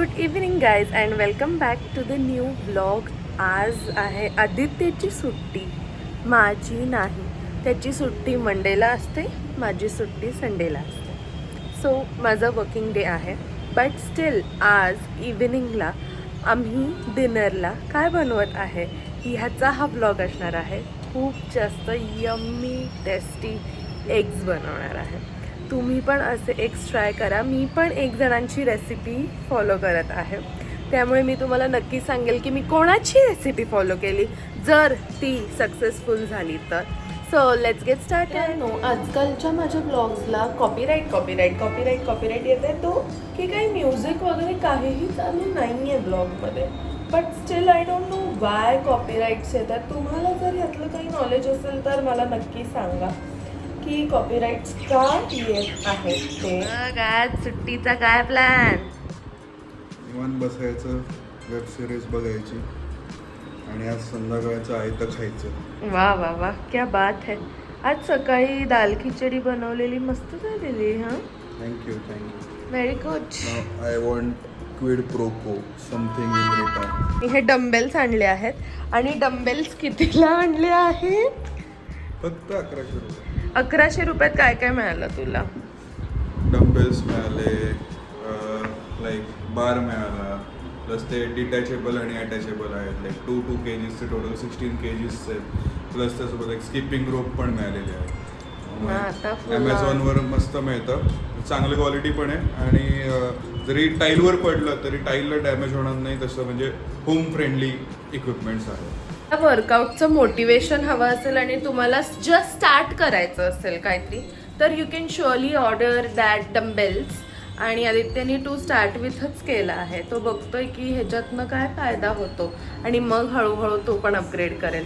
Good evening guys and welcome back to the new vlog. आज आहे आदित्यची सुट्टी, माझी नाही. त्याची सुट्टी मंडेला असते, माझी सुट्टी संडेला असते. सो माझा वर्किंग डे आहे. बट स्टील आज इव्हिनिंगला आम्ही डिनरला काय बनवत आहे ह्याचा हा व्लॉग असणार आहे. खूप जास्त यम्मी टेस्टी एग्स बनवणार आहे. तुम्ही पण असे एग्स ट्राय करा. मी पण एक जणांची रेसिपी फॉलो करत आहे, त्यामुळे मी तुम्हाला नक्की सांगेल की मी कोणाची रेसिपी फॉलो केली जर ती सक्सेसफुल झाली तर. So let's get started. No, आजकालच्या माझ्या ब्लॉग्सला कॉपीराईट येते तो की काही म्युझिक वगैरे काहीही चालू नाही आहे ब्लॉगमध्ये. But still I don't know Y copyrights येतात. तुम्हाला जर यातलं काही नॉलेज असेल तर मला नक्की सांगा की कॉपीराईट्स का येत आहेत ते. काय सुट्टीचा काय प्लॅन? निवांत बसायचं, वेब सिरीज बघायची आणि आज संध्याकाळचं आहे तर खायचं. वा वा वा, क्या बात है. आज सकाळी दाल खिचडी बनवलेली मस्त झालेली. हां, thank you. Very good. I want quid pro quo something in return. मी हे डंबेल्स आणले आहेत आणि डंबेल्स कितीला आणले आहेत? फक्त 1100 रुपये. 1100 रुपयात काय काय मिळालं तुला? डंबेल्स मिळाले, लाईक बार मिळाला, प्लस ते डिटॅचेबल आणि अटॅचेबल आहेत. लाईक 2 kgs टोटल 16 kgs आहेत. प्लस त्यासोबत एक स्किपिंग रोप पण मिळालेले आहे. ॲमेझॉनवर मस्त मिळतं, चांगली क्वालिटी पण आहे आणि जरी टाईलवर पडलं तरी टाईलला डॅमेज होणार नाही, तसं म्हणजे होम फ्रेंडली इक्विपमेंट्स आहेत. वर्कआउटचं मोटिवेशन हवं असेल आणि तुम्हाला जस्ट स्टार्ट करायचं असेल काहीतरी, तर you can surely order that dumbbells. आणि आदित्यने टू स्टार्ट विथच केला आहे. तो बघतोय की ह्याच्यातनं काय फायदा होतो आणि मग हळूहळू तो पण अपग्रेड करेल.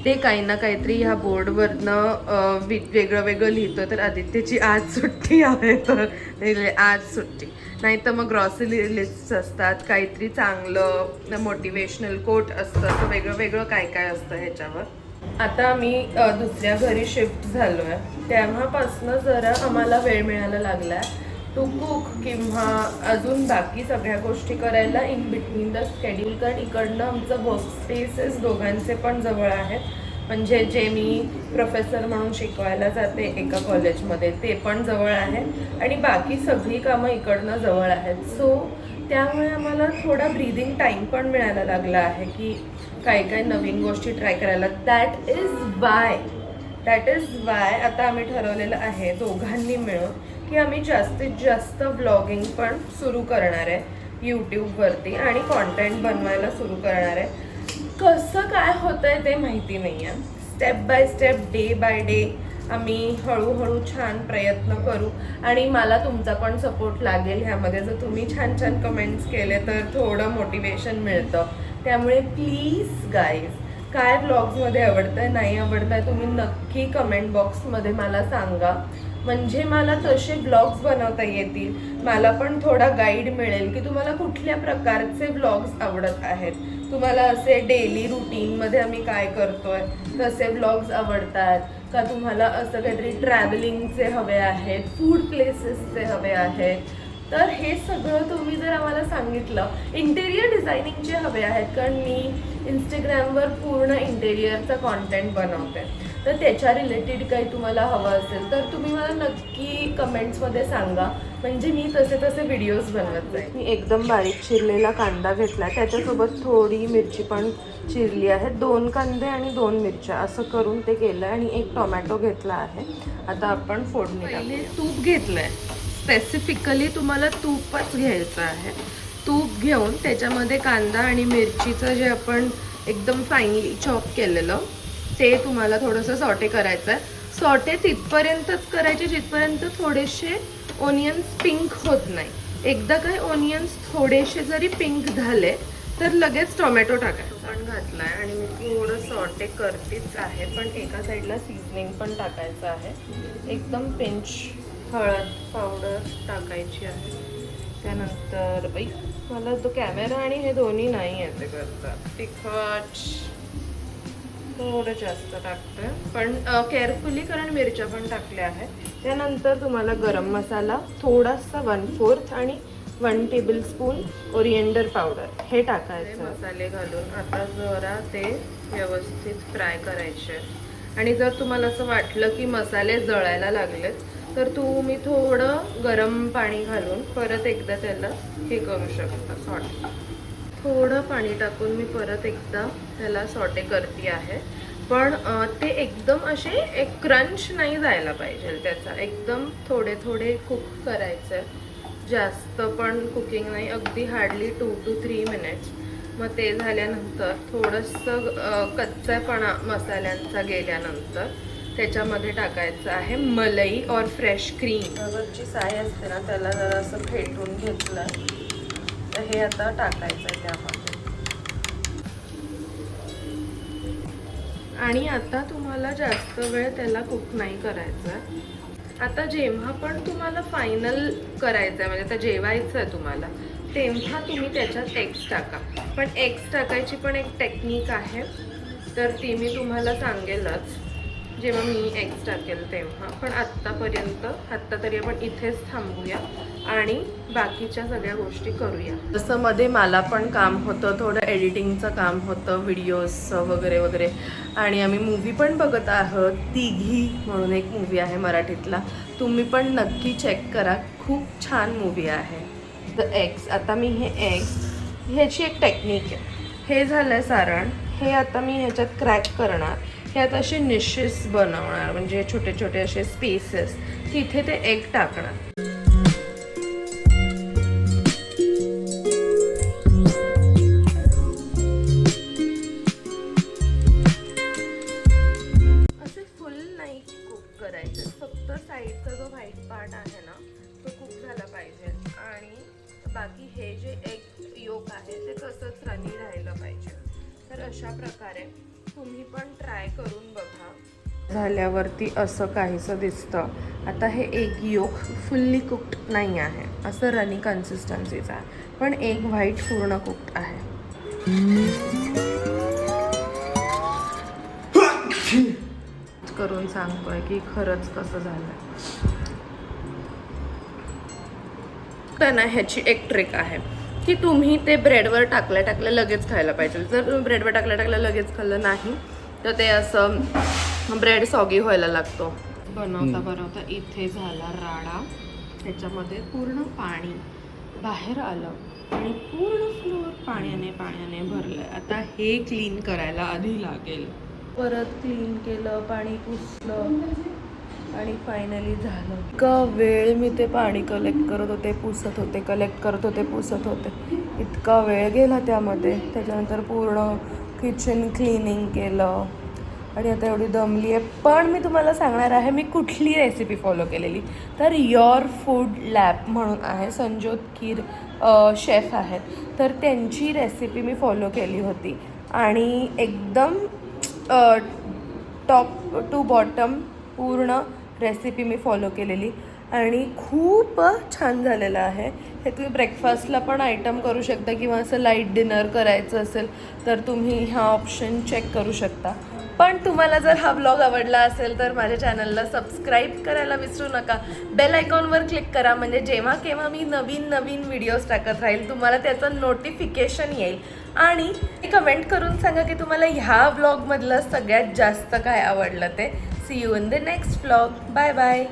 ते काही ना काहीतरी ह्या बोर्डवरनं वेगळं वेगळं लिहितो. तर आदित्यची आज सुट्टी आहे, तर आज सुट्टी नाही तर मग ग्रॉसरी लिस्ट असतात, काहीतरी चांगलं मोटिवेशनल कोट असतं, असं वेगळं वेगळं काय काय असतं ह्याच्यावर. आता आम्ही दुसऱ्या घरी शिफ्ट झालो आहे, तेव्हापासनं जरा आम्हाला वेळ मिळायला लागला आहे टू कुक किंवा अजून बाकी सगळ्या गोष्टी करायला इन बिटवीन द स्केड्यूल. कारण इकडनं आमचं वर्क स्पेसेस दोघांचे पण जवळ आहेत. म्हणजे जे मी प्रोफेसर म्हणून शिकवायला जाते एका कॉलेजमध्ये ते पण जवळ आहे आणि बाकी सगळी कामं इकडनं जवळ आहेत. सो त्यामुळे आम्हाला थोडा ब्रीदिंग टाईम पण मिळायला लागला आहे की काय काय नवीन गोष्टी ट्राय करायला. दॅट इज वाय आता आम्ही ठरवलेलं आहे दोघांनी मिळून की आम्ही जास्तीत जास्त व्लॉगिंग पण सुरू करणार आहे यूट्यूबवरती आणि कॉन्टेंट बनवायला सुरू करणार आहे. कसं काय होतंय ते माहिती नाही आहे. Step by step, day by day आम्ही हळूहळू छान प्रयत्न करू आणि मला तुमचा पण सपोर्ट लागेल ह्यामध्ये. जर तुम्ही छान छान कमेंट्स केले तर थोडं मोटिवेशन मिळतं. त्यामुळे प्लीज गाईज, काय ब्लॉग्समध्ये आवडतंय नाही आवडतंय तुम्ही नक्की कमेंट बॉक्समध्ये मला सांगा, म्हणजे मला तसे ब्लॉग्स बनवता येतील. मला पण थोडा गाईड मिळेल की तुम्हाला कुठल्या प्रकारचे ब्लॉग्स आवडत आहेत. तुम्हाला असे डेली रुटीनमध्ये आम्ही काय करतोय तसे ब्लॉग्स आवडतात का, तुम्हाला असं काहीतरी ट्रॅव्हलिंगचे हवे आहेत, फूड प्लेसेसचे हवे आहेत. तर हे सगळं तुम्ही जर आम्हाला सांगितलं. इंटेरियर डिझायनिंगचे हवे आहेत, कारण मी इंस्टाग्रामवर पूर्ण इंटेरियरचा कॉन्टेंट बनवते, तर त्याच्या रिलेटेड काही तुम्हाला हवं असेल तर तुम्ही मला नक्की कमेंट्समध्ये सांगा, म्हणजे मी तसे व्हिडिओज बनवत जाईल. मी एकदम बारीक चिरलेला कांदा घेतला, त्याच्यासोबत थोडी मिरची पण चिरली आहे. 2 कांदे आणि 2 मिरच्या असं करून ते केलं आणि एक टोमॅटो घेतला आहे. आता आपण फोडणी टाकूया. तूप घेतलं आहे, स्पेसिफिकली तुम्हाला तूपच घ्यायचं आहे. तूप घेऊन त्याच्यामध्ये कांदा आणि मिरचीचं जे आपण एकदम फाईनली चॉप केलेलं ते तुम्हाला थोडंसं सॉटे करायचं आहे. सॉटे तिथपर्यंतच करायचे जिथपर्यंत थोडेसे ओनियन्स पिंक होत नाही. एकदा काही ओनियन्स थोडेसे जरी पिंक झाले तर लगेच टोमॅटो टाकायचा. पण घातला आहे आणि मी थोडं सॉटे करतेच आहे, पण एका साईडला सीझनिंग पण टाकायचं आहे. एकदम पिंच हळद पावडर टाकायची आहे. त्यानंतर मला तो कॅमेरा आणि हे दोन्ही नाही येते करतात. तिखट थोडं जास्त टाकते पण केअरफुली, कारण मिरच्या पण टाकल्या आहेत. त्यानंतर तुम्हाला गरम मसाला थोडासा 1/4 आणि 1 टेबलस्पून ओरिएंडर पावडर हे टाकायचं. मसाले घालून आता जरा ते व्यवस्थित फ्राय करायचे. आणि जर तुम्हाला असं वाटलं की मसाले जळायला लागलेत तर तुम्ही थोडं गरम पाणी घालून परत एकदा त्याला हे करू शकता, सॉटे. थोडं पाणी टाकून मी परत एकदा त्याला सॉटे करते आहे. पण ते एकदम असे एक क्रंच नाही जायला पाहिजे त्याचा, एकदम थोडे थोडे कुक करायचं. जास्त पण कुकिंग नाही, अगदी हार्डली 2 to 3 मिनिट्स. मग ते झाल्यानंतर थोडंसं कच्चापणा मसाल्यांचा गेल्यानंतर त्याच्यामध्ये टाकायचं आहे मलाई और फ्रेश क्रीम. रबरची साय असते ना त्याला जरा असं फेटून घेतलं तर हे आता टाकायचं आहे त्यामध्ये. आणि आता तुम्हाला जास्त वेळ त्याला कुक नाही करायचं. आता जेव्हा पण तुम्हाला फायनल करायचं आहे म्हणजे आता जेवायचं आहे तुम्हाला, तेव्हा तुम्ही त्याच्यात एग्स टाका. पण एग्स टाकायची पण एक टेक्निक आहे, तर ती मी तुम्हाला सांगेलच जेव्हा मी एग्स टाकेल तेव्हा. पण आत्ता तरी आपण इथेच थांबूया आणि बाकीच्या सगळ्या गोष्टी करूया. जसं मध्ये मला पण काम होतं, थोडं एडिटिंगचं काम होतं, व्हिडिओजचं वगैरे वगैरे. आणि आम्ही मूवी पण बघत आहोत, तिघी म्हणून एक मूवी आहे मराठीतला, तुम्ही पण नक्की चेक करा, खूप छान मूवी आहे. द एग्स, आता मी हे एग्स, ह्याची एक टेक्निक आहे. हे झालं सारण, हे आता मी ह्याच्यात क्रॅक करणार, ह्यात असे निशेस बनवणार म्हणजे छोटे छोटे असे स्पेसेस, तिथे ते एग टाकणार. असे फुल नाही कुक करायचे, फक्त साईडचा जो व्हाईट पार्ट आहे ना तो कुक झाला पाहिजे. आणि बाकी हे जे एग योक आहे ते तसंच राहिलं पाहिजे. तर अशा प्रकारे तुम्ही पण ट्राय करून बघा. झाल्यावरती असं काहीसं दिसतं. आता हे एग योक फुल्ली कुक्ड नाही आहे, असं रनी कन्सिस्टन्सीचं आहे, पण एग व्हाईट पूर्ण कुक्ड आहे. करून सांगतोय की खरंच कसं झालं. तर ना ह्याची एक ट्रिक आहे की तुम्ही ते ब्रेडवर टाकल्या लगेच खायला पाहिजे. जर तुम्ही ब्रेडवर टाकल्या लगेच खाल्लं नाही तर ते असं ब्रेड सॉगी व्हायला लागतो. बनवता इथे झाला राडा, त्याच्यामध्ये पूर्ण पाणी बाहेर आलं आणि पूर्ण फ्लोअर पाण्याने भरलं. आता हे क्लीन करायला आधी लागेल. परत क्लीन केलं, पाणी पुसलं आणि फायनली झालं. इतका वेळ मी ते पाणी कलेक्ट करत होते, पुसत होते, कलेक्ट करत होते, पुसत होते, इतका वेळ गेला त्यामध्ये. त्याच्यानंतर पूर्ण किचन क्लिनिंग केलं आणि आता एवढी दमली आहे. पण मी तुम्हाला सांगणार आहे मी कुठली रेसिपी फॉलो केलेली. तर युअर फूड लॅब म्हणून आहे, संजोत कीर शेफ आहेत, तर त्यांची रेसिपी मी फॉलो केली होती. आणि एकदम टॉप टू बॉटम पूर्ण रेसिपी मी फॉलो केलेली आणि खूप छान झालेलं आहे. हे तुम्ही ब्रेकफास्टला पण आयटम करू शकता किंवा असं लाईट डिनर करायचं असेल तर तुम्ही हा ऑप्शन चेक करू शकता. पण तुम्हाला जर हा व्लॉग आवडला असेल तर माझ्या चॅनलला सबस्क्राईब करायला विसरू नका. बेल आयकॉनवर क्लिक करा म्हणजे जेव्हा केव्हा मी नवीन व्हिडिओज टाकत राहील तुम्हाला त्याचं नोटिफिकेशन येईल. आणि कमेंट करून सांगा की तुम्हाला ह्या व्लॉगमधलं सगळ्यात जास्त काय आवडलं ते. See you in the next vlog. Bye bye.